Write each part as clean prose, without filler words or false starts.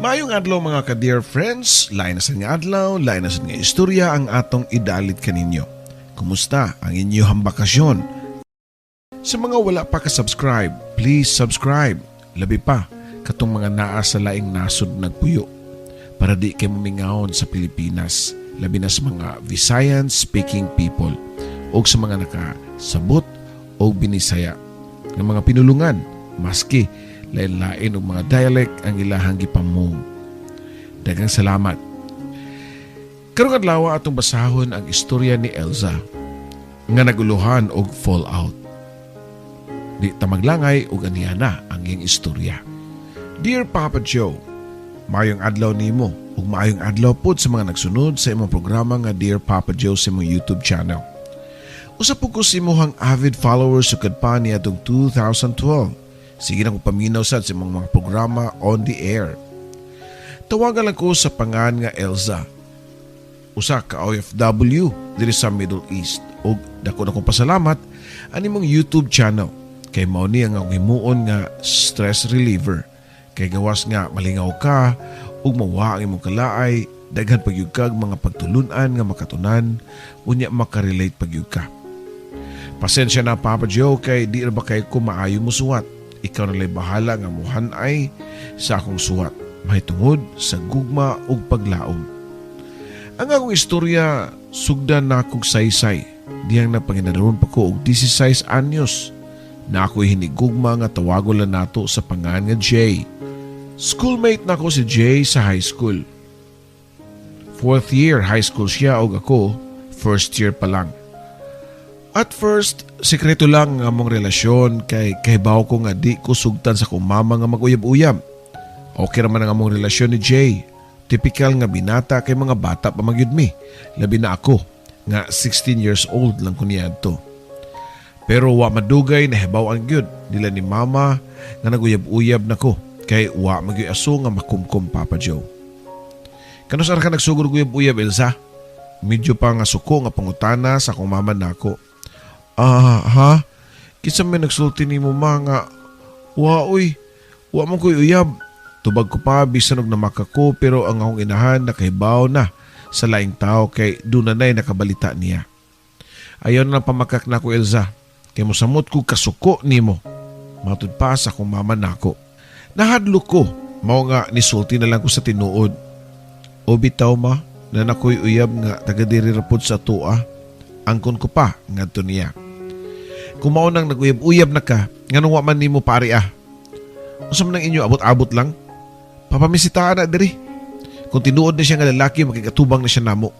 Maayong adlaw mga ka-dear friends, lain na sa nga adlaw, lain na sa nga istorya ang atong idalit kaninyo. Kumusta ang inyong bakasyon? Sa mga wala pa ka-subscribe, please subscribe. Labi pa, katong mga naa sa laing nasod nagpuyo. Para di kayo mamingahon sa Pilipinas, labi na sa mga Visayan speaking people o sa mga nakasabot o binisaya ng mga pinulungan, maski lain-lain o mga dialect ang ilahang gipamong. Daghang salamat. Karong adlaw atong basahon ang istorya ni Elza nga naguluhan og fallout. Di ta maglangay og aniya na ang iyang istorya. Dear Papa Joe, maayong adlaw nimo ug maayong adlaw pod sa mga nagsunod sa imong programa nga Dear Papa Joe sa imong YouTube channel. Usa po ko sa imong avid followers sukad pa niya atong 2012. Sige na ko paminaw sad sa mga programa on the air. Tawagan lang ko sa pangan nga Elza. Usa ka OFW diri sa Middle East. O dako na kong pasalamat ani mong YouTube channel. Kay mao ni ang himuon nga stress reliever. Kay gawas nga malingaw ka ug mawa ang imong kalaay, daghan pagyud kag mga pagtulunan nga makatunan unya makarelate pagyud ka. Pasensya na Papa Joe kay di ra ba kay ko maayo mo suwat. Ikaw nalay bahala nga muhanay sa akong suwat, mahitungod sa gugma ug paglaom. Ang akong istorya sugdan na akong saysay, diyang napanginaroon pa ko og 16 anyos na ako'y hinigugma nga tawagon lang nato sa pangan nga Jay. Schoolmate na ko si Jay sa high school. 4th year high school siya ug ako 1st year pa lang. At first, sekreto lang nga mong relasyon kay kahibaw ko nga di ko sugtan sa kong mama nga mag-uyab-uyab. Okay naman ang among relasyon ni Jay. Typical nga binata kay mga bata pa magyud mi. Labi na ako nga 16 years old lang ko niya to. Pero wa madugay na hibaw ang gyud nila ni mama nga nag-uyab-uyab nako kay wa magyoy aso nga makumkum Papa Joe. Kano saan ka nagsugod uyab-uyab Elsa? Medyo pa nga suko nga pangutana sa akong mama nako. Ha? Kinsa may nagsulti ni mo nga, wa mong ko'y uyab. Tubag ko pa, bisan og namaka ko, pero ang akong inahan nakahibaw na sa laing tao kay dunanay nakabalita niya. Ayaw na pamakak na ko Elza, kay mosamot ko kasuko ni mo. Matud pa sa akong mama nako. Nahadlo ko, mao nga nisulti na lang ko sa tinuod. O bitaw ma, na nako'y uyab nga tagadiri rapod sa tua, angkon ko pa nga to niya. Kung mao nang naguyab-uyab na ka, nganong wa man nimo pare ah. Unsa man ang inyo abot-abot lang? Papamisitaan na diri. Kung tinuod na siya nga lalaki, makikatubang na siya namo.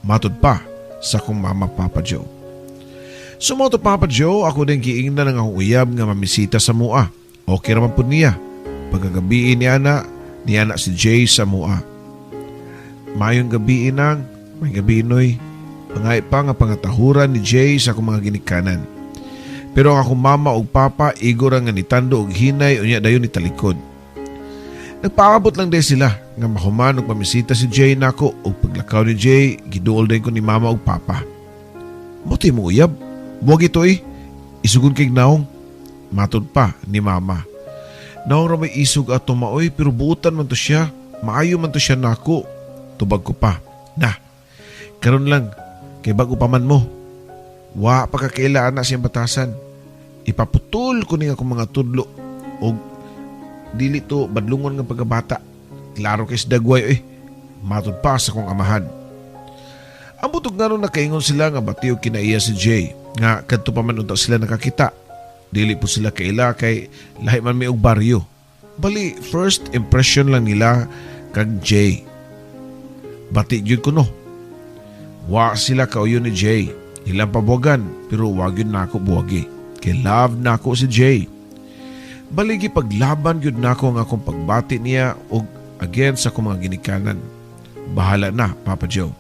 Matod pa sa kong mama Papa Joe. Sumoto Papa Joe, ako din giingnan ng akong uyab nga mamisita sa mua. Okay naman po niya. Pagkagabiin niya na si Jay sa mua. Mayong gabi inang, may gabi noy. Pangay pa nga pangatahuran ni Jay sa akong mga ginikanan. Pero ang akong mama ug papa igor nga nitando og hinay unya dayon ni talikod. Nagpaabot lang din sila nga mahuman og pamisita si Jay nako ug paglakaw ni Jay giduol din ko ni mama ug papa. Motoy mo uyab, buwag ito isugon kay naong. Matod pa ni mama. Naong ra may isog ato maoy pero buutan man to siya, maayo man to siya nako. Tubag ko pa. Na, karon lang kay bago pa man mo. Wa pa kakailaan na siyang batasan. Ipaputol ko ni akong mga tudlo o dili to badlungon ng pagkabata. Klaro kay dagway matod pa sa kong amahan. Ang butog nga nung nakaingon sila nga batiw kinaiya si Jay nga kadto pa man unta sila nakakita. Dili po sila kaila kay lahi man may og baryo. Bali first impression lang nila kag Jay. Bati gyud ko no. Wa sila kauyo ni Jay. Ilang pabuwagan pero wag yun na ako buwagi. Kay love na ako si Jay. Baligi paglaban yun na ako nga akong pagbati niya o again sa akong mga ginikanan. Bahala na Papa Joe.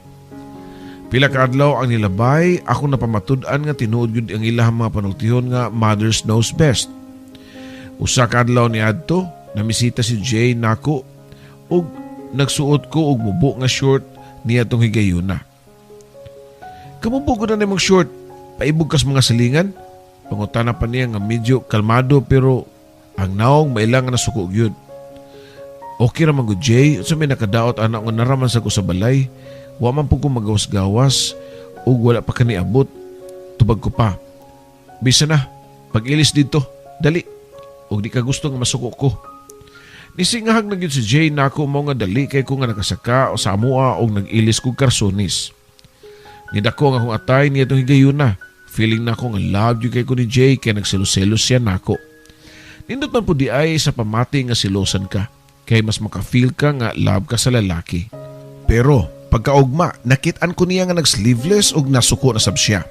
Pila ka adlaw ang nilabay, ako napamatud-an nga tinuod yun ang ilang mga panultihon nga mothers knows best. Usa ka adlaw ni adto, namisita si Jay nako ug nagsuot ko og mubo nga short niya tong higayuna. Kamubo ko na nimong short, paibog kas mga silingan. Pangutana pa niya nga medyo kalmado pero ang naong mailang na suko yun. Okay raman ko Jay, sa may nakadaot anak nga naraman sa ko sa balay. Wa man po ko magawas-gawas ug wala pa kaniabot. Tubag ko pa. Bisa na, pag-ilis dito, dali. Ug di ka gusto nga masuko ko. Nisingahag na gyud si Jay na ako mo nga dali kay ko nga nakasaka o sa amua og nag-ilis kog karsonis. Nidako nga akong atay niya itong higayuna. Feeling na ako nga love you kay ko ni Jay kaya nagselos-selos siya nako. Nindot man po di ay sa pamati nga silosan ka kay mas makafeel ka nga love ka sa lalaki. Pero pagkaugma, nakitaan ko niya nga nag-sleeveless og nasuko na sab siya.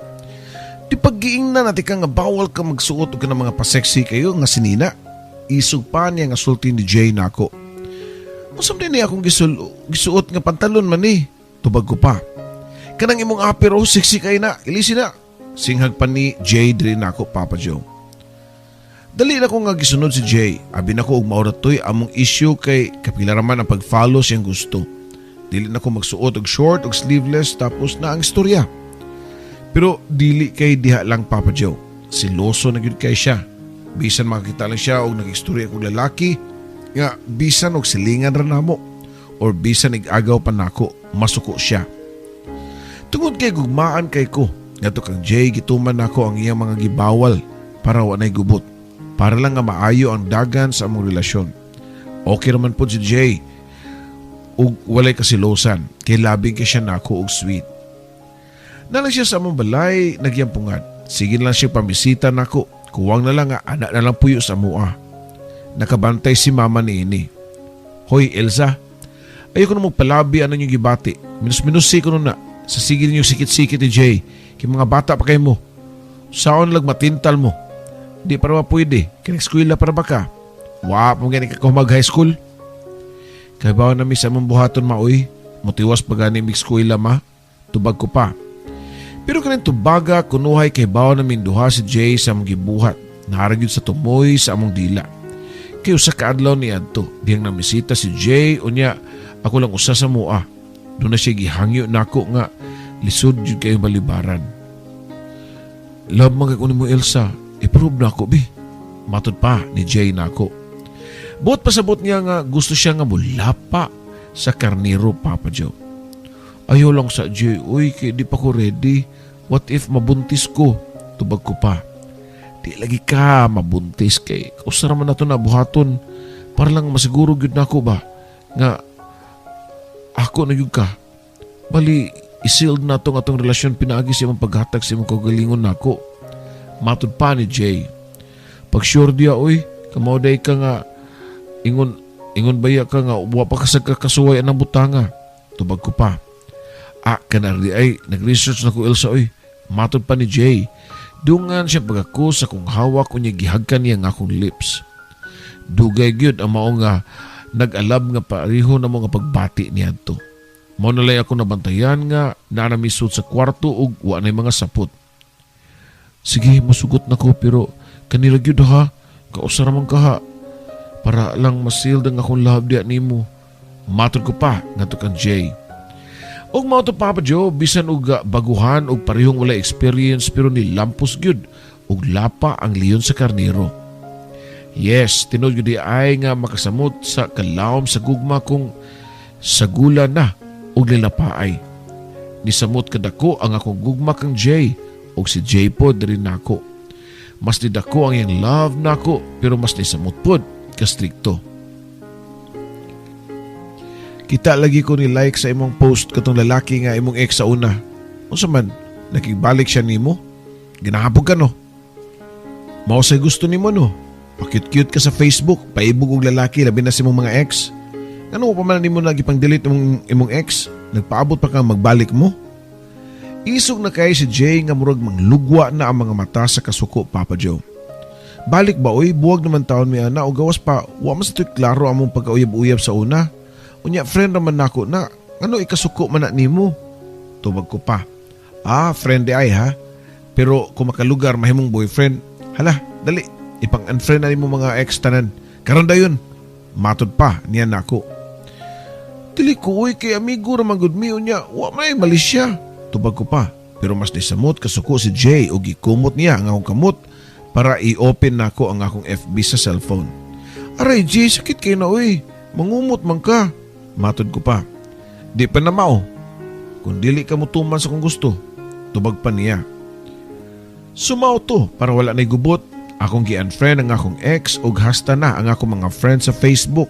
Di paggiing na natin ka nga bawal ka magsuot og ka ng mga paseksi kayo nga sinina. Isog pa niya nga sulti ni Jay nako. Masam din niya akong gisuot nga pantalon man eh. Tubag ko pa. Kanang imong apero, sexy kay na, ilisi na. Singhag pa ni Jay diri nako, Papa Joe. Dali na ko nga gisunod si Jay. Abi na ko og mauratoy among issue kay kapila raman ang pag-follow siyang gusto. Dili na ko magsuot og short og sleeveless tapos na ang istorya. Pero dili kay diha lang, Papa Joe. Siloso na gyud kay siya. Bisan makakita lang siya og nag-istorya kog lalaki nga bisan og silingan ra namo or bisan ig-agaw pa nako, masuko siya. Tungod kay gugmaan kay ko ngadto kang Jay gituman nako ang iyang mga gibawal para wa nay gubot. Para lang nga maayo ang dagan sa among relasyon. Okay raman po si Jay ug walay kasilosan kay labing kay siya nako og sweet. Nalang siya sa among balay nagyampungan. Sige lang siya pamisita nako. Kuwang na lang nga anak na lang puyo sa mua. Nakabantay si mama ni ini. Hoy Elsa, ayoko na magpalabi ano yung gibati. Minus-minusi ko na sa sige niyo sikit-sikit ni Jay. Kay mga bata pa kayo mo. Saon lang matintal mo. Di para pwede. Kinag-eskwela para ba ka? Wa, pang ka mag-high school. Kaya ba na mi sa mong buhaton maoy? Mutiwas pa gani mig-eskwela ma? Tubag ko pa. Pero kanin tubaga kunuhay kay bawa namin duha si Jay sa among gibuhat. Naragyod sa tumoy sa among dila. Kaya sa kaadlaw ni adto, diyang namisita si Jay unya ako lang usa sa mua. Doon na siya gihangyo nako nga lisod jud kayo balibaran. Love mga kunin mo Elsa, i-prove na ako bi. Matod pa ni Jay nako. Buot pasabot niya nga gusto siya nga mulapa sa karniro, Papa Joe. Ayaw lang sa Jay, uy, kaya di pa ko ready. What if mabuntis ko? Tubag ko pa. Di lagi ka mabuntis kay kausa naman na ito na buhaton. Para lang masiguro yun na ako ba? Nga, ako na yun ka. Bali, isild na itong atong relasyon pinagi sa imong paghatag sa imong kagalingon na ako. Matod pa ni Jay. Pag sure diya, uy, kamauday ka nga, ingon baya ka nga, uwa pa ka sa kakasuway ng butanga. Tubag ko pa. Kanari ay nag-research na ko Elsa oy. Matod pa ni Jay. Dungan siya pagako sa kung hawak ko niya gihagkan niya nga akong lips. Dugay gyud ang mao nga nag-alab nga pareho na mga pagbati niya to. Mao na lay ako nabantayan nga nanamisod sa kwarto ug wa nay mga sapot. Sige, masugot na ko pero kanila gyud ha. Kausara man ka ha. Para lang masilda nga akong love diya nimo. Matod ko pa ngadto kang Jay. Og mao to Papa Joe, bisan og baguhan og parehong wala experience pero nilampos gyud og lapa ang leon sa karnero. Yes, tinud gyud ay nga makasamot sa kalawom sa gugma kung sagula na og lilapaay. Nisamot kadako ang akong gugma kang Jay og si Jay pod diri nako. Mas didako ang iyang love nako pero mas nisamot pod ka strikto. Kita lagi ko ni like sa imong post katong lalaki nga imong ex sa una. Unsa man, nakibalik siya nimo? Ginahapog ka no? Mao say gusto nimo no? Pakit-cute ka sa Facebook, paibog og lalaki labi na sa imong mga ex. Ano pa man nimo nagipang-delete imong ex? Nagpaabot pa kang magbalik mo? Isog na kay si Jay nga murag manglugwa na ang mga mata sa kasuko, Papa Joe. Balik ba oy, buwag naman taon mi ana o gawas pa, wa man sa klaro among pagkauyab-uyab sa una. Unya friend naman nako na ano ikasuko man na nimo. Tubag ko pa. Friend ay ha. Pero kung makalugar mahimong boyfriend, hala, dali ipang-unfriend na nimo mga ex tanan. Karon dayon. Matod pa niya nako. Dili ko uy kay amigo ra man gud mi unya, wa may mali siya. Tubag ko pa. Pero mas nisamot kasuko si Jay o gikumot niya ang akong kamot para i-open nako ang akong FB sa cellphone. Aray Jay, sakit kayo na uy. Mangumot man ka. Matod ko pa. Di pa na mao. Kung dili ka mo tuman sa kung gusto, tubag pa niya. Sumao to para wala na'y gubot. Akong gi-unfriend ang akong ex ug hasta na ang akong mga friends sa Facebook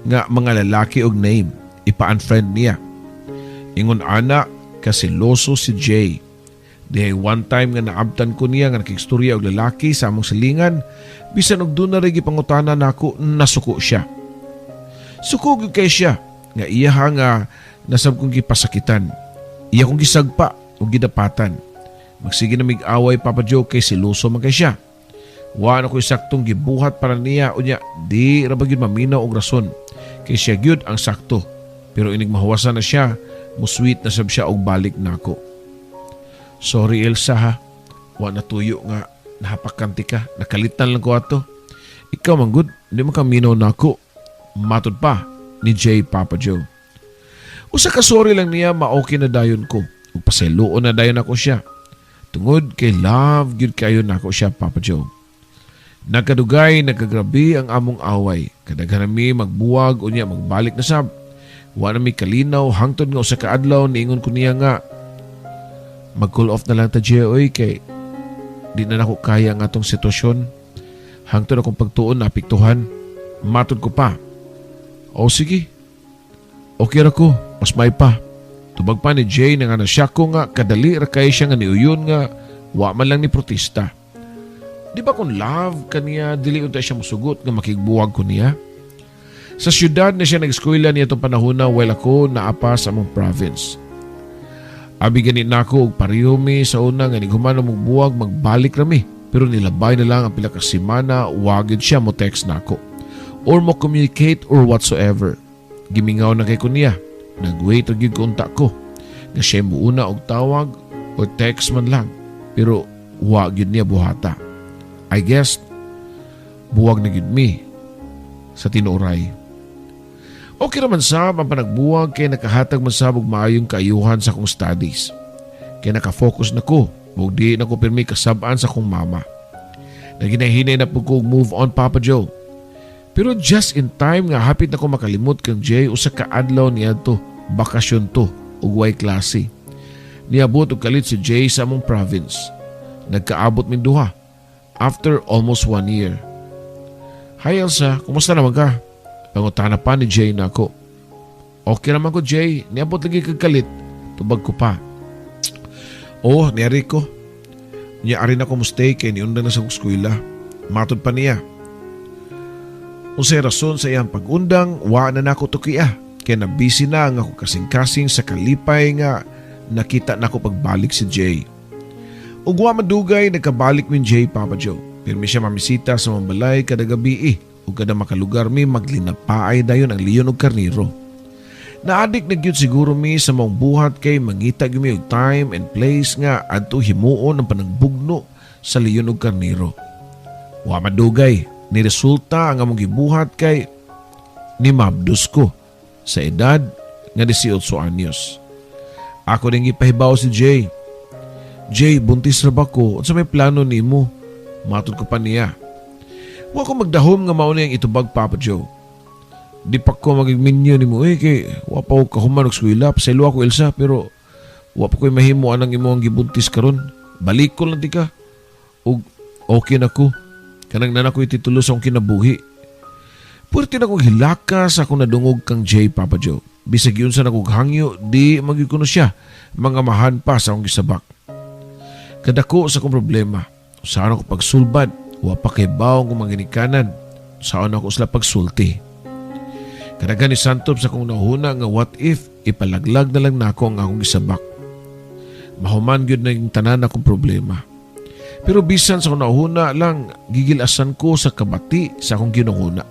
nga mga lalaki og name. Ipa-unfriend niya. Ingon ana kasiloso si Jay. Dihay one time nga naabtan ko niya nga nakikstorya og lalaki sa among silingan, bisan og doon na rin gipangutana nako nasuko siya. Suko gyud kay siya nga iya nga nasab kong gipasakitan. Iya kong gisagpa o gidapatan. Magsige na mig-away Papa Joe kay siloso man kay siya. Wa na ko'y saktong gibuhat para niya o niya di ra ba gyud maminaw og rason. Kay siya gyud ang sakto. Pero inig mahuwasan na siya, musweet na sab siya og balik nako. Sorry Elsa ha. Wa na tuyo nga nahapakanti ka. Nakalitan lang ko ato. Ikaw man good, di man ka minaw nako. Matod pa ni Jay Papa Joe. Usa ka sorry lang niya ma-okay na dayon ko. Ug pasayloon na dayon ako siya. Tungod kay love gyud kayo nako siya Papa Joe. Nagkadugay, nagkagrabi ang among away. Kadaghan mi magbuwag unya magbalik na sab. Wa na mi kalinaw hangtod nga usa ka adlaw niingon ko niya nga mag-cool off na lang ta Jay oy kay di na nako kaya ang atong sitwasyon. Hangtod akong pagtuon na apektuhan. Matod ko pa. O sige. Okay ra ko. Mas may pa. Tubag pa ni Jay na nga nasya ko nga kadali ra kay siya nga niuyon nga wa man lang ni protesta. Di ba kung love kaniya dili unta siya musugot nga makigbuwag ko niya? Sa syudad na siya nag-eskwela niya itong panahon na while ako naapa sa among province. Abi ganit na ako og pareho mi sa una nga nighuman mong buwag magbalik rami. Pero nilabay na lang ang pila ka semana wagid siya mo text na ako. Or mo communicate or whatsoever. Gimingaw na kay ko niya. Nag-wait og yun kontak ko. Nga siya muuna og tawag o text man lang. Pero wag yun niya buhata. I guess, buwag na yun mi sa tinuray. Okay naman sab ang panagbuwag kay nakahatag man sab og maayong kaayuhan sa akong studies. Kaya nakafocus na ko ug di na ko pirmi kasab-an sa akong mama. Naginahinay na po ko move on Papa Joe. Pero just in time nga hapit na ko makalimot kang Jay usa ka adlaw niya to, bakasyon to ug way klase. Niabot og kalit si Jay sa among province. Nagkaabot min duha after almost 1 year. Hi Elsa, kumusta naman ka? Pangutana pa ni Jay na ako. Okay naman ko Jay, niabot lagi kag kalit. Tubag ko pa. Oh, niyari ko. Niya-ari na ko mustay kay niunda na sa eskwela. Matod pa niya. Unsay rason sa iyang pag-undang, wa na nako tukiya. Kaya nabisi na ang ako kasing-kasing sa kalipay nga nakita na ko pagbalik si Jay. Ug wa madugay nagkabalik min Jay Papa Joe. Pirmi siya mamisita sa mambalay kada gabi ug kada makalugar mi maglinapaay dayon ang leon ug karniro. Naadik na gyud siguro mi sa mong buhat kay mangita gyud mi og time and place nga adto himuon ang panangbugno sa leon ug karniro. Wa madugay ni resulta ang among gibuhat kay ni mabdos ko sa edad nga 18 anyos. Ako ding gipahibaw si Jay. Jay, buntis ra ba ko? Unsa may plano nimo? Matod ko pa niya. Wa ko magdahom nga mao niyang itubag Papa Joe. Di pa ko magigminyo nimo kay wa pa ko kahuman og eskwela pasaylo ako Elsa pero wa pa ko mahimo anang imo ang gibuntis karon. Balik ko lang di ka. Ug okay na ko. Kanang nana ko ititulo sa akong kinabuhi. Pwerte na kong hilaka sa akong nadungog kang Jay Papa Joe. Bisag yun sa nakughangyo, di magikuno siya. Mga mahan pa sa akong gisabak. Kadako sa akong problema. Saan ako pagsulbad, wa pa kay baong kong manginikanan. Saan ako sila pagsulti. Kadagan ni Santop sa akong nahuna nga what if ipalaglag na lang nako ang akong gisabak. Mahuman yun na yung tanan akong problema. Pero bisan sa akong nahuna lang, gigilasan ko sa kabati sa akong ginuhuna.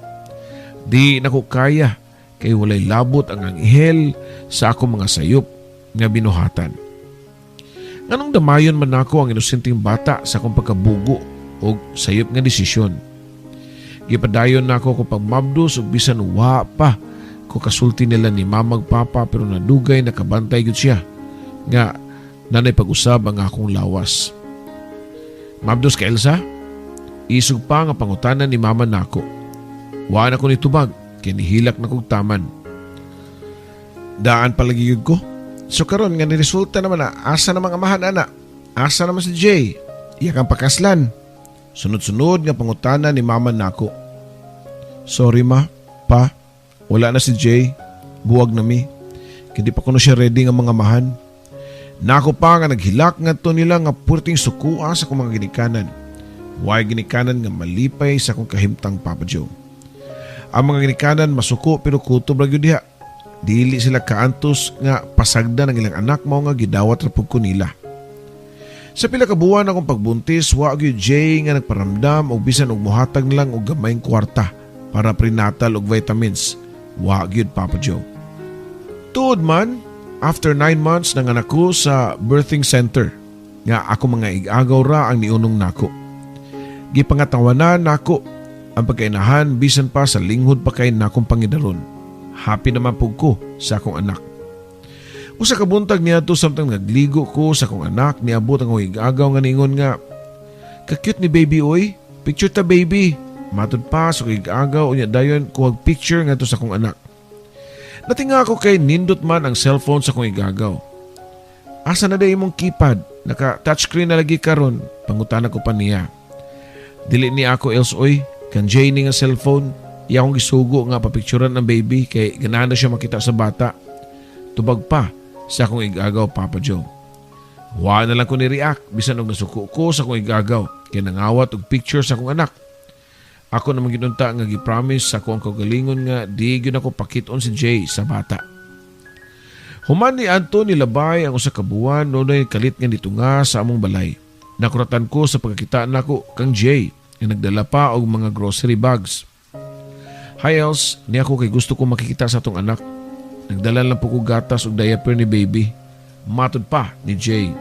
Di na ko kaya kay walay labot ang anghel sa akong mga sayop nga binuhatan. Anong damayon man ako ang inosenteng bata sa akong pagkabugo o sayop nga desisyon. Gipadayon na ako kung pagmabdos o bisan wa pa ko kasulti nila ni mamag papa pero nadugay nakabantay gud siya nga nanay pag-usab ang akong lawas. Mabdos ka Elsa? Isog pa nga pangutanan ni mama nako. Wa na ko nitubag kinihilak na kog taman. Daan palagiyod ko. So karon nga niresulta naman na asa namang amahan ana. Asa naman si Jay. Iya kang pakaslan. Sunod-sunod nga pangutana ni mama nako. Sorry ma, pa. Wala na si Jay. Buwag na mi. Hindi pa kuno siya ready nga mga amahan. Nako pa nga naghilak nga to nila nga purting sukua sa kong mga ginikanan. Way ginikanan nga malipay sa kong kahimtang Papa Joe. Ang mga ginikanan masuko pero kutob ra gyud diha. Dili sila kaantos nga pasagda ng ilang anak mao nga gidawat ra pud ko nila. Sa pila ka buwan akong pagbuntis, wa gyud Jay nga nagparamdam og bisan og mohatag lang og gamayng kwarta para prenatal og vitamins. Wa gyud Papa Joe. Tuod man, after 9 months nanganak ko sa birthing center nga ako mga igagaw ra ang niunong nako. Gipangatawanan nako ang pagkainahan bisan pa sa linghod pa kay nakong pangidaron. Happy naman pug ko sa akong anak. Usa ka buntag niadto samtang nagligo ko sa akong anak, niabot ang akong igagaw nga ningon nga, "Ka-cute ni baby oy, picture ta baby." Matud pa sa akong igagaw unya dayon kuhag picture ngadto sa akong anak. Natinga ako kay nindot man ang cellphone sa akong igagaw. Asa na day imong keypad? Naka touchscreen na lagi karon, pangutana ko pa niya. Dili ni ako else oy, kan Jay ni nga cellphone. Iya akong gisugo nga papicturan ang baby kay ganahan na siya makita sa bata. Tubag pa sa akong igagaw Papa Joe. Wa na lang ko ni-react bisan og nasuko ko sa akong igagaw kay nangawat og picture sa akong anak. Ako naman ginunta nga gi-promise sa akong kagalingon nga di gyud ako pakiton si Jay sa bata. Human ni adto nilabay ang usa ka buwan nunay kalit nga nitunga sa among balay. Nakuratan ko sa pagkakita nako kang Jay nga nagdala pa og mga grocery bags. Hi Els, ni ako kay gusto ko makikita sa atong anak. Nagdala lang po ko gatas o diaper ni baby. Matod pa ni Jay.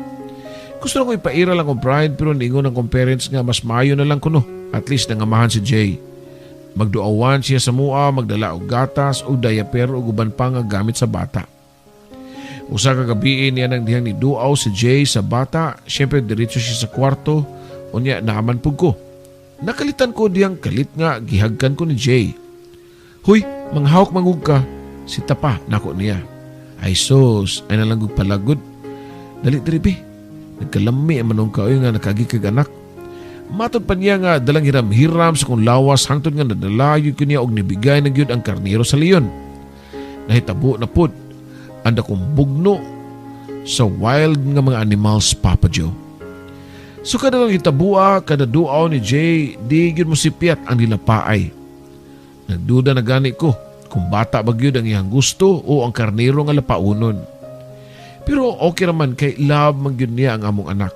Gusto na ko ipaira lang ang bride pero niingon ang kong parents nga mas maayo na lang kuno. At least nangamahan si Jay. Magduawan siya sa mua, magdala og gatas o diaper o guban pa nga gamit sa bata. Usa ka gabi niya nang dihang ni duaw si Jay sa bata. Siyempre diretso siya sa kwarto. Unya naaman pug ko. Nakalitan ko diyang kalit nga gihagkan ko ni Jay. Huy, manghawak mangug ka. Si Tapa, nako niya. Ay sos, ay nalanggog palagod. Dali diribi. Nagkalami ang manong kaoy nga nakagikag anak. Matod pa niya nga dalang hiram-hiram sa kong lawas hangtod nga nadalayo ko niya og nibigay na gyud ang karnero sa leon. Nahitabo na pud. Anda kong bugno sa wild nga mga animals, Papa Joe. So kada lang hitabua, kada duaw ni Jay, di gyud mo sipiat ang nilapaay. Nagduda na gani ko kung bata ba gyud ang iyang gusto o ang karnero nga lapaunon. Pero okay naman kay love man gyud niya ang among anak.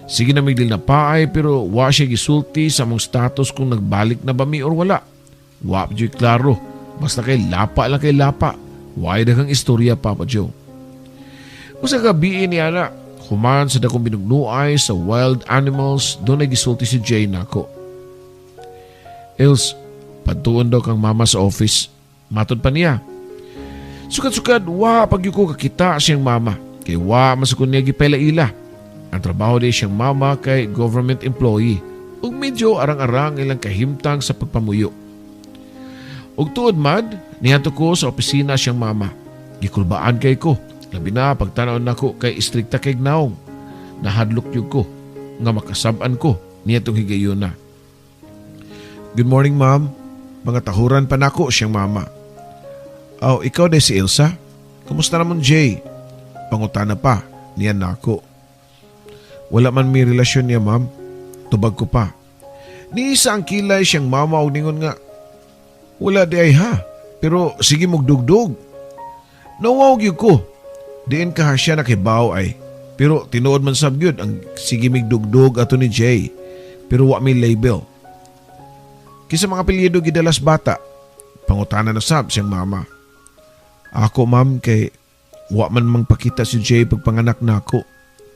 Sige na migdil na paay pero wa siya gisulti sa among status kung nagbalik na ba mi or wala. Wa gyud klaro. Basta kay lapa lang kay lapa. Wa daghang istorya Papa Joe. Usa gabi ni ana, human sa dakong binugnuay sa wild animals, doon ay gisulti si Jay nako. Els, pagtuon daw kang mama sa office. Matod pa niya. Sukad-sukad, wa pag ko kakita siyang mama. Kay wa masukon niya gipaila-ila. Ang trabaho din siyang mama kay government employee. Ug medyo arang-arang ilang kahimtang sa pagpamuyo. Ug tuod man, niadto ko sa opisina siyang mama. Gikulbaan kay ko. Labi na pagtanaw nako kay istrikta kay gnaong. Nahadlok yug ko nga makasab-an ko niyatong higayuna. Good morning, ma'am. Mga tahuran pa nako siyang mama. Oh, ikaw din si Elsa? Kumusta naman Jay? Pangutana pa, niyan nako. Wala man may relasyon niya, ma'am. Tubag ko pa. Ni isa ang kilay siyang mama o ningon nga. Wala di ay ha, pero sige magdugdog. Nawawag yun ko. Diin ka siya nakibaw ay. Pero tinuod man sab yun ang sige migdugdog ato ni Jay. Pero wa may label. Kisa mga apelyido gidalas bata. Pangutana na sab siyang mama. Ako ma'am kay wa man mang pakita si Jay pagpanganak na ako.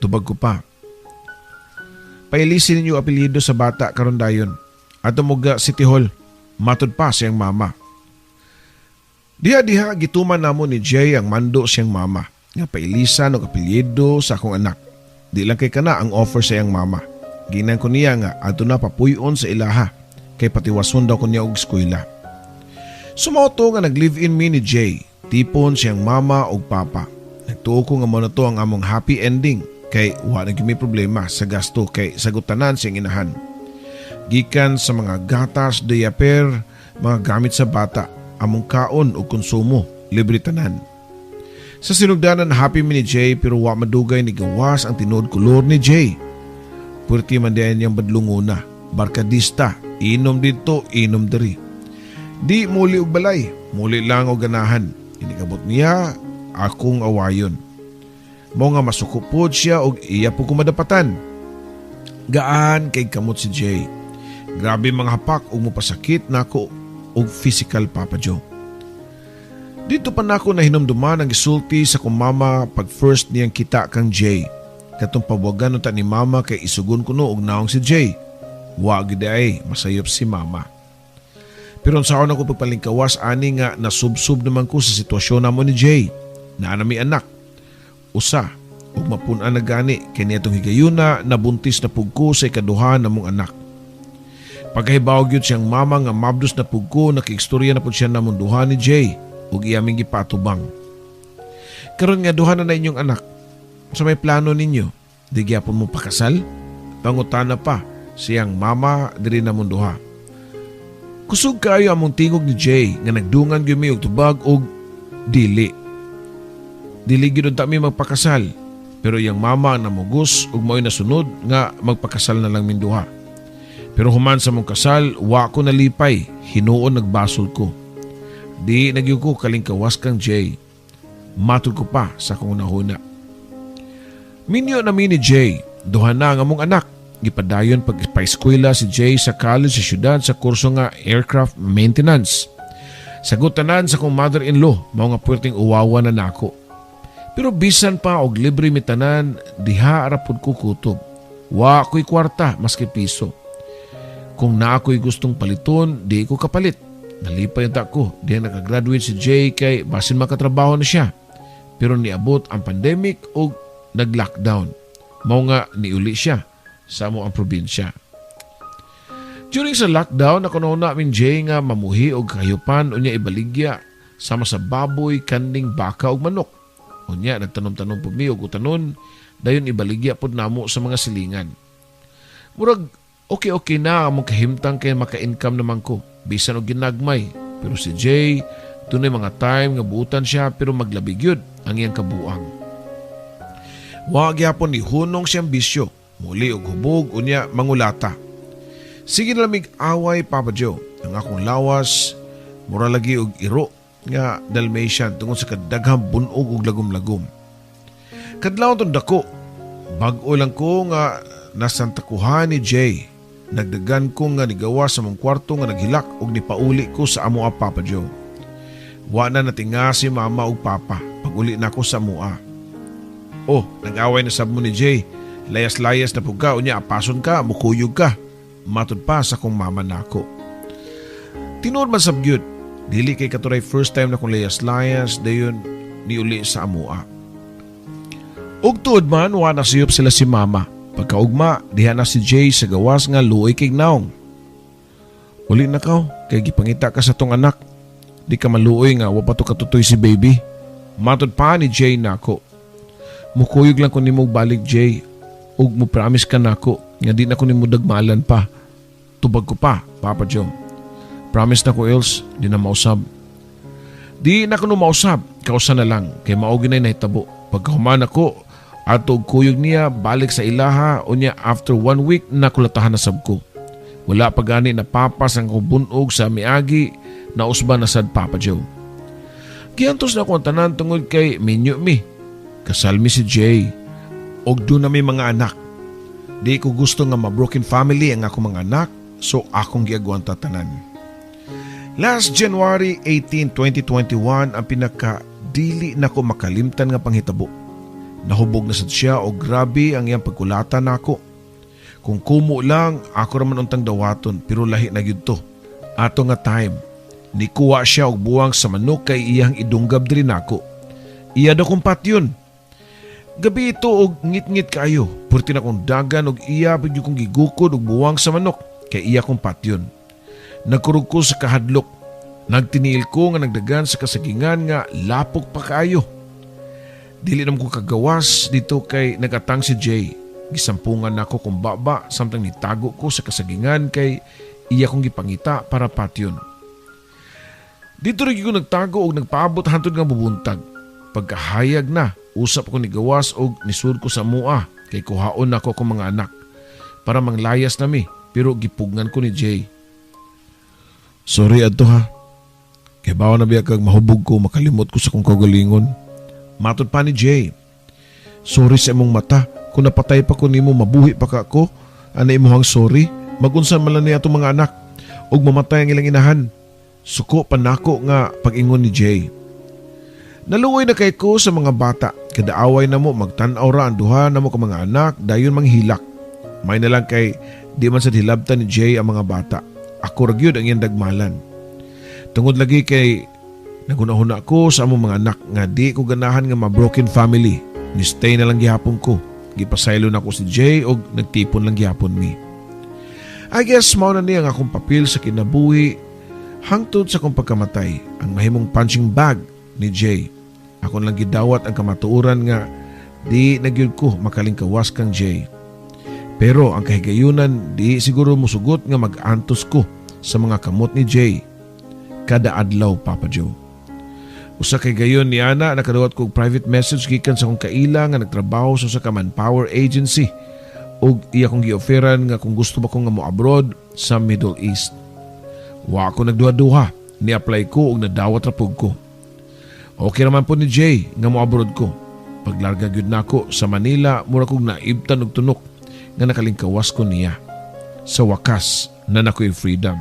Tubag ko pa. Pailisin ninyo apelyido sa bata karon dayon. Ato muga City Hall. Matod pa siyang mama. Diha-diha gituman namo ni Jay ang mando siyang mama. Nga pailisan og apelyido sa akong anak. Di lang kay kana ang offer sa iyang mama. Ginan ko niya nga ato na papuyon sa ilaha. Kay patiwason daw ko niya og eskwela. Sumoto nga nag-live-in mi ni Jay, tipon siyang mama o papa. Nagtuo ko nga mo na to ang among happy ending kay wa na gyud may problema sa gasto kay sagutanan siyang inahan. Gikan sa mga gatas, diaper, mga gamit sa bata, among kaon o konsumo, libre tanan. Sa sinugdanan happy mi ni Jay pero wa madugay ni gawas ang tinuod kulor ni Jay. Purti man diyan niyang badlunguna, barkadista, inom dito, inom diri. Di muli og balay, muli lang og ganahan. Inikabot niya, akong awayon. Mao nga masukupod siya og iya po kumadapatan. Gaan kay kamot si Jay. Grabe mga hapak og mopasakit nako og physical Papa Joe. Dito pa nako nahinumduman ang gisulti sa kong mama pag first niyang kita kang Jay. Katong pabuwagan ta ni mama kay isugon kuno og naong si Jay. Wa gid ay masayop si mama. Pero sa ako pagpalingkawas ani nga nasubsub naman ko sa sitwasyon namo ni Jay. Naanami anak. Usa ug mapun-an na gani kay niadtong higayuna nabuntis na pugko sa ikaduha namong anak. Pagkahibaw gyud siyang mama nga mabdos na pugko nakiistorya na pud siya namong duha ni Jay ug iyaming gipatubang. Karon nga duha na inyong anak. Sa may plano ninyo, di gyapon mo pakasal? Pangutana pa siyang mama diri namong duha. Kusog kayo among tingog ni Jay nga nagdungan gyud mi og tubag og dili. Dili gyud ta mi magpakasal. Pero iyang mama ang namugos ug mao'y nasunod nga magpakasal na lang min duha. Pero human sa mong kasal, wa ko nalipay, hinuon nagbasol ko. Di nagyug ko kalingkawas kang Jay. Matud ko pa sa kong nahuna. Minyo na mi ni Jay, duha na ang among anak. Gipadayon pagpa-eskwela si Jay sa college sa syudad sa kurso nga aircraft maintenance. Sagutanan sa kong mother-in-law, mao nga puwerteng uwawa na nako. Pero bisan pa og libre mitanan, diha arapod ko kutob. Wa ko'y kwarta maski piso. Kung na ako'y gustong paliton, di ko kapalit. Nalipay ang ko, di nakagraduate si Jay kay basin makatrabaho na siya. Pero niabot ang pandemic o nag-lockdown. Mao nga niuli siya sa amo ang probinsya. During sa lockdown, ako na namin Jay nga mamuhi og kahayupan o niya ibaligya sama sa baboy, kanding, baka o manok. O niya nagtanom-tanom po mi og utanon, dayon ibaligya po namo sa mga silingan. Murag okay na among kahimtang kay maka-income naman ko, bisan og ginagmay. Pero si Jay, dunay mga time nga buutan siya pero maglabig yun ang iyang kabuang. Wa gyapon ni hunong siyang bisyo. Muli og hubog unya mangulata. Sige na lamig away Papa Joe. Ang akong lawas mura lagi og iro nga Dalmatian tungod sa kadaghang bunog og lagom-lagom. Kadlawon tong dako. Bag-o lang ko nga nasantakuhan ni Jay. Nagdagan ko nga nigawa sa mong kwarto nga naghilak og nipauli ko sa amo a Papa Joe. Wa na natinga si mama og papa pag uli na ko sa mua. Oh, nag-away na sab mo ni Jay. Layas-layas na po ka, unya apason ka, mukuyog ka. Matud pa sa kong mama nako. Tinuod man sabgyud, dili kay katuray first time na kong layas-layas, dayon niuli sa amua. Ug tuod man, wa nasiyop sila si mama. Pagkaugma, diha na si Jay sa gawas nga luoy kay naong. Uli na ka, kay gipangita ka sa tong anak. Di ka maluoy nga, wapato katutoy si baby. Matud pa ni Jay nako. Mukuyog lang ko ni mo balik Jay. Ug mo promise ka nako nga di na ko nimo dagmalan pa. Tubag ko pa, Papa Joe. Promise na ko else, di na mausab. Di na ko no mausab, kausa na lang, kay maogi na nahitabo. Pagkahuman ako, ato og kuyog niya, balik sa ilaha, o niya after 1 week, nakulatahan na sab ko. Wala pa gani na papas ang kubunog sa miagi, na usba na sad Papa Joe. Kiantos na ko ang tanan tungod kay minyo mi. Kasal mi si Jay. Og doon na may mga anak. Di ko gusto nga ma-broken family ang ako mga anak, so akong giagwan tatanan. Last January 18, 2021 ang pinaka-dili na ko makalimtan nga panghitabo. Nahubog na sad siya o grabe ang iyang pagkulatan nako. Kung kumo lang, ako raman untang dawaton pero lahi na gyud to. Ato nga time, nikuha siya og buwang sa manok kay iyang idunggab diri nako. Iya daw kong patyon. Gabi ito og ngit-ngit kayo, purti na kong dagan og iya pwede kong gigukod og buwang sa manok, kay iya kong patyon. Nagkurog ko sa kahadlok, Nagtiniil ko nga nagdagan sa kasagingan nga lapok pa kaayo. Dili naman ko kagawas dito kay nagatang si Jay. Gisampungan nako kung baba samtang nitago ko sa kasagingan kay iya kong gipangita para patyon. Dito rin ko nagtago o nagpaabot hantod nga bubuntag. Pagkahayag na, usap ko ni gawas o nisud ko sa mua kay kuhaon nako kong mga anak para manglayas nami pero gipugngan ko ni Jay. Sorry adto ha. Kay bawa na biya kag mahubog ko makalimot ko sa kong kagalingon. Matod pa ni Jay. Sorry sa imong mata. Kung napatay pa ko nimo mabuhi pa ka ako. Anay imuhang sorry. Magunsan man lang niya itong mga anak. Og mamatay ang ilang inahan. Suko panako nga pag-ingon ni Jay. Naluoy na kay ko sa mga bata. Kadaaway na mo magtanaw ra ang duha na mo ka mga anak dayon manghilak. May na lang kay di man sa hilabtan ni Jay ang mga bata. Ako ragyod ang iyang dagmalan. Tungod lagi kay nagunahuna ko sa among mga anak nga di ko ganahan nga ma-broken family. Ni-stay na lang gihapon ko. Gipasaylo na ko si Jay o nagtipon lang gihapon mi. I guess mao na niya ang akong papel sa kinabuhi hangtod sa akong pagkamatay. Ang mahimong punching bag ni Jay. Ako lang gidawat ang kamatuoran nga di nagyud ko makalingkawas kang Jay. Pero ang kahigayunan di siguro musugot nga mag-antos ko sa mga kamot ni Jay. Kada adlaw, Papa Joe. Usa kay gayon ni Ana nakadawat kog private message gikan sa akong kaila nga nagtrabaho sa usa ka manpower agency ug iya kong gi-offeran nga kung gusto ba ko nga mo abroad sa Middle East. Wa ako nagduha-duha, ni-apply ko ug nadawat ra pug ko. Okay naman po ni Jay nga mo abroad ko. Paglarga gyud nako sa Manila, mura kog naibtan og tunok nga nakalingkawas ko niya. Sa wakas na nako'y freedom.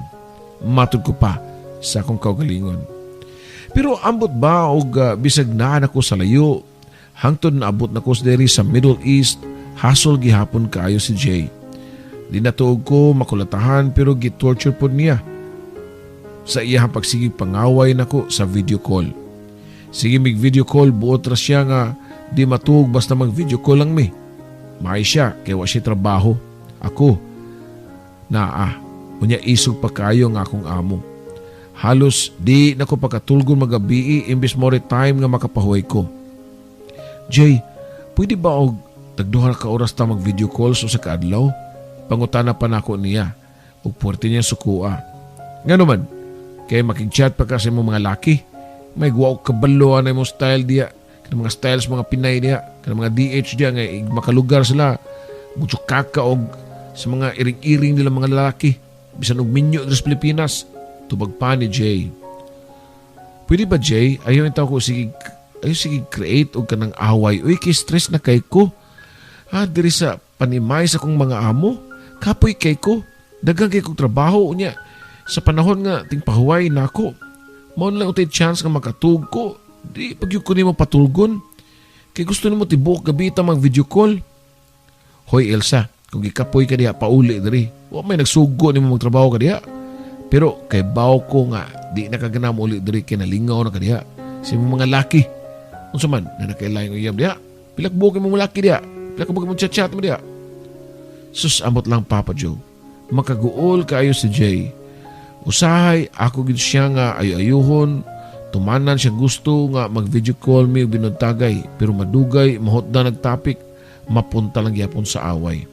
Matud ko pa sa akong kaugalingon. Pero ambot ba og bisag naa nako sa layo hangtod naabot nako sa diri sa Middle East, hasol gihapon kaayo si Jay. Di natuog ko makulatahan pero gi-torture pod niya. Sa iyang pagsigig pangaway nako sa video call. Sige mig video call buot ra siya nga di matuog basta mag video call lang mi. Maay siya kay wa siya trabaho. Ako unya isog pa kayo nga akong amo. Halos di na ko pagkatulgon magabii imbis more time nga makapahuay ko. Jay, pwede ba og tagduha ka oras ta mag video call so sa kaadlaw? Pangutana pa nako niya ug puwerte niya sukua. Ngano man, kay makig-chat pa kasi mo mga laki. May guwaw kabaloan na mo style diya. Kanang mga styles mga Pinay diya. Kanang mga DH diya nga makalugar sila. Mucho kaka og sa mga iring-iring nila mga lalaki. Bisan og minyo sa Pilipinas. Tubag pa ni Jay. Pwede ba Jay? Ayaw itaw ko sige create og kanang away. Uy, kay stress na kay ko. Diri sa panimay sa kong mga amo. Kapoy kay ko. Dagang kay kong trabaho niya. Sa panahon nga tingpahuway na ako. Mao lang utay chance nga makatug ko. Di pagyud ko nimo patulgon. Kay gusto nimo tibok gabi ta mag video call. Hoy Elsa, kung gikapoy ka diha pauli diri. Wa may nagsugo nimo magtrabaho ka diha. Pero kay baw ko nga di nakaganam uli diri kay nalingaw na ka diha. Sa mga laki. Unsa man na nakailaing uyab diha. Pilak buok mo laki diha. Pilak buok mo chat mo diha. Sus amot lang Papa Joe. Makaguol kaayo si Jay. Usahay ako gid siya nga ayuhon. Tumanan siya gusto nga mag-video call me og binuntagay pero madugay mahotda nagtapik mapunta lang gyapon sa away.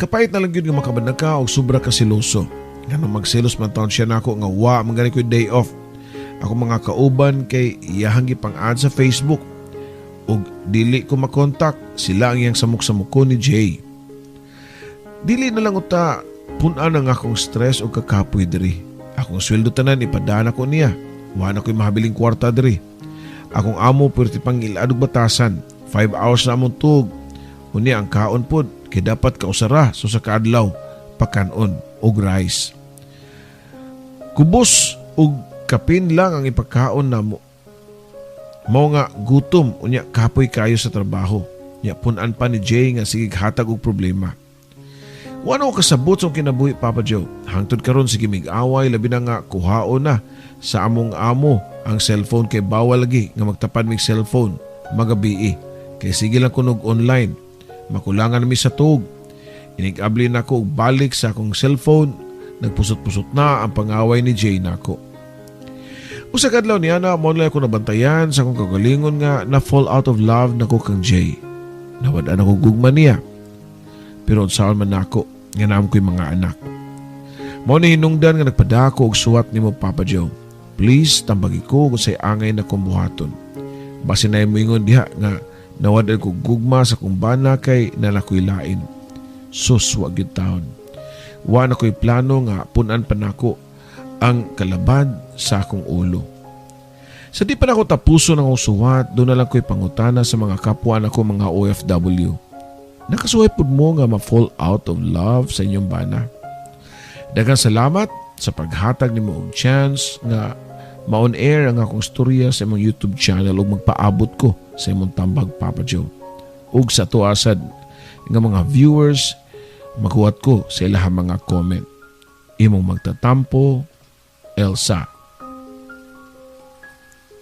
Kapait na lang gyud nga makabanag ka og sobra ka siloso. Nga magselos man taon siya nako nga wa mangani ko day off. Ako mga kauban kay iyahang gipang-add sa Facebook og dili ko makontak sila ang iyang samok-samuko ni Jay. Dili na lang uta punan ang akong stress o kakapoy diri. Akong sweldo tanan ipadana ko niya. Wala ko'y mahabiling kwarta diri. Akong amo pwerte pang iladog batasan. 5 hours na among tug. Unya ang kaon pod kay dapat kausara so sa kaadlaw pakanon og rice. Kubos og kapin lang ang ipakaon namo. Mao nga gutom unya kapoy kayo sa trabaho. Nya punan pa ni Jay nga sige hatag og problema. Wano kasabot sa kinabuhi Papa Joe. Hangtod karon sige mig-away labi na nga kuhaon na sa among amo ang cellphone kay bawal lagi nga magtapad mig cellphone magabii. Kay sige lang kunog online. Makulangan mi sa tug. Inig-abli na ko og balik sa akong cellphone. Nagpusot-pusot na ang pangaway ni Jay nako. Usa ka adlaw niya na mo lang ako nabantayan sa akong kagalingon nga na fall out of love nako kang Jay. Nawad-an ako gugma niya. Pero unsaon man nako nga naam ko'y mga anak. Mao ni hinungdan nga nagpadako og suwat nimo Papa Joe. Please tambagi ko kung say angay na kumbuhaton. Base na mo ingon diha nga nawad ko gugma sa kong bana kay nalakoy lain. Sus wag gyud taon. Wa na ko'y plano nga punan pa nako ang kalabad sa akong ulo. Sa di pa na ako tapuso ng akong suwat, doon na lang ko'y pangutana sa mga kapwa na ko mga OFW. Nakasuhay po mo nga ma-fall out of love sa inyong bana. Daghang salamat sa paghatag ni mo og chance nga ma-on air ang akong storya sa imong YouTube channel ug magpaabot ko sa imong tambag Papa Joe. Ug sa tuasad nga mga viewers, maghuwat ko sa ilahang mga comment. Imong magtatampo, Elsa.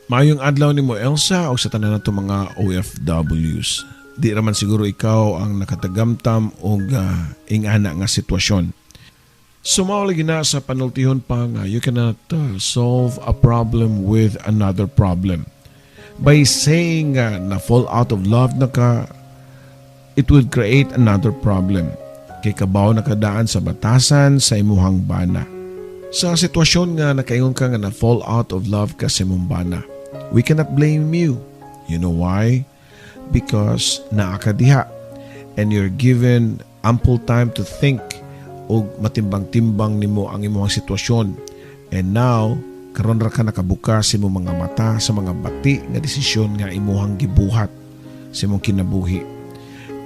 Maayong adlaw nimo Elsa o sa tanan nato mga OFWs. Di raman siguro ikaw ang nakatagamtam og ingana nga sitwasyon. Sumawag na sa panultihon pa nga you cannot solve a problem with another problem. By saying na fall out of love na ka, it would create another problem. Kay kabaw nakadaan sa batasan sa imuhang bana. Sa sitwasyon nga nakaingon ka nga na fall out of love ka sa imong bana, we cannot blame you. You know why? Because naa ka diha and you're given ample time to think o matimbang-timbang nimo ang imong sitwasyon. And now, karon ra ka nakabukas sa imong mga mata sa mga bati nga desisyon nga imuhang gibuhat sa imong kinabuhi.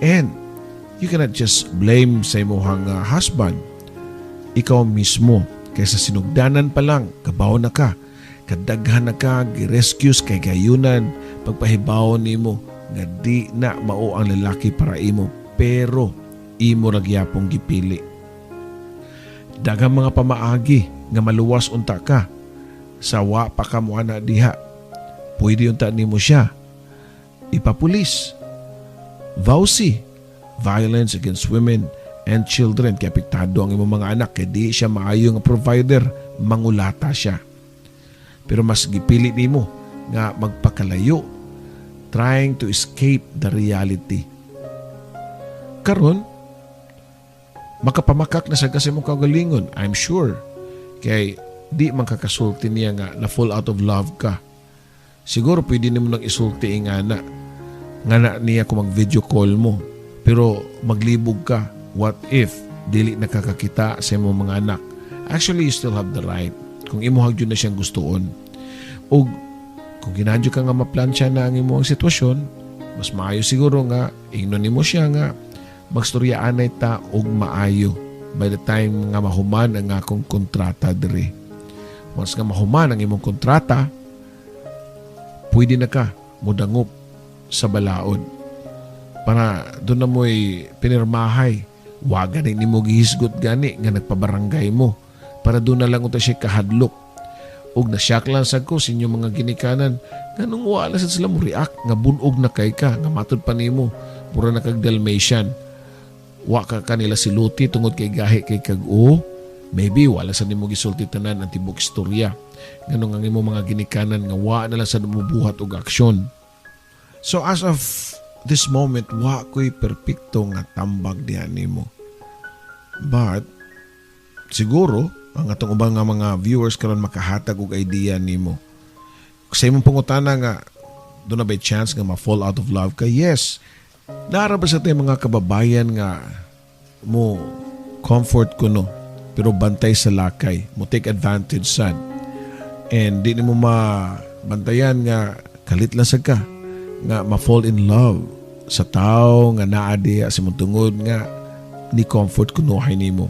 And you cannot just blame sa imuhang husband. Ikaw mismo, kaysa sinugdanan pa lang, kabaw na ka, kadaghan na ka, gi-rescues kay gayunan, pagpahibaw nimo nga di na mao ang lalaki para imo, pero imo ragyapong gipili. Daghang mga pamaagi nga maluwas unta ka, sawa pa ka mo na diha, pwede unta nimo siya ipapulis. VAUSI, Violence Against Women and Children, kaya apektado ang imong mga anak kaya di siya maayo nga provider, mangulata siya. Pero mas gipili nimo nga magpakalayo, trying to escape the reality. Karon, makapamakak na sa kasi mong kagalingon, I'm sure. Kaya di man kakasulti niya nga na fall out of love ka. Siguro pwede nimo nang isulti nga na niya kung mag-video call mo. Pero maglibog ka, what if dili nakakakita sa imong mga anak? Actually, you still have the right. Kung imuhag yun na siyang gustoon. O kung ginadyo ka nga maplansya na ang imong sitwasyon, mas maayo siguro nga, ingnon mo siya nga, magstoryaan na ita og maayo by the time nga mahuman ang akong kontrata dire. Once nga mahuman ang imong kontrata, pwede na ka mudangop sa balaod para doon na mo'y pinirmahay. Waga ni mo gihisgot gani nga nagpabarangay mo para doon na lang unta siya kahadlok. Og nasyak lang sad ko sa inyong mga ginikanan ganung wala sad sila mo react nga bunog na kay ka nga matod pa nimo pura na kag Dalmatian. Wa ka kanila siluti tungod kay gahi kay kag maybe wala sa nimo gisulti tanan ang tibok istorya. Ganun ang imong mga ginikanan nga wa na lang sa mubuhat og aksyon. So as of this moment, wa ko'y perpekto nga tambag diyan nimo. But siguro ang atong ubang nga mga viewers karon makahatag og idea nimo. Sa imong pangutana nga doon na by chance nga ma-fall out of love ka? Yes. Naara ba sa tayo mga kababayan nga mo comfort ko no, pero bantay sa lakay, mo take advantage sad. And di mo mabantayan nga kalit lang sa ka nga ma-fall in love sa tao nga naadi sa imong tungod nga ni comfort kunuhay nimo.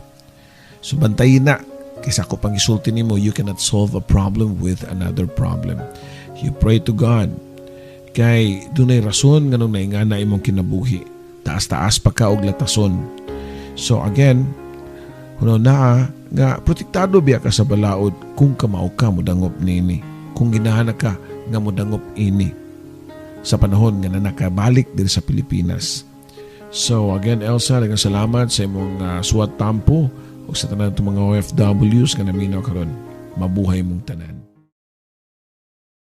So bantayin na kaysa ako pang isulti nimo, you cannot solve a problem with another problem. You pray to God. Kay dunay rason nga nung naingana imong kinabuhi. Taas-taas pa ka og latason. So again, kuno naa nga protektado biya ka sa balaod kung kamao ka modangop nini. Kung ginahanap ka nga modangop ini sa panahon nga nakabalik diri sa Pilipinas. So again, Elsa, daghang salamat sa imong suwat tampo o sa tanan ng mga OFWs nga naminaw karon. Mabuhay mong tanan.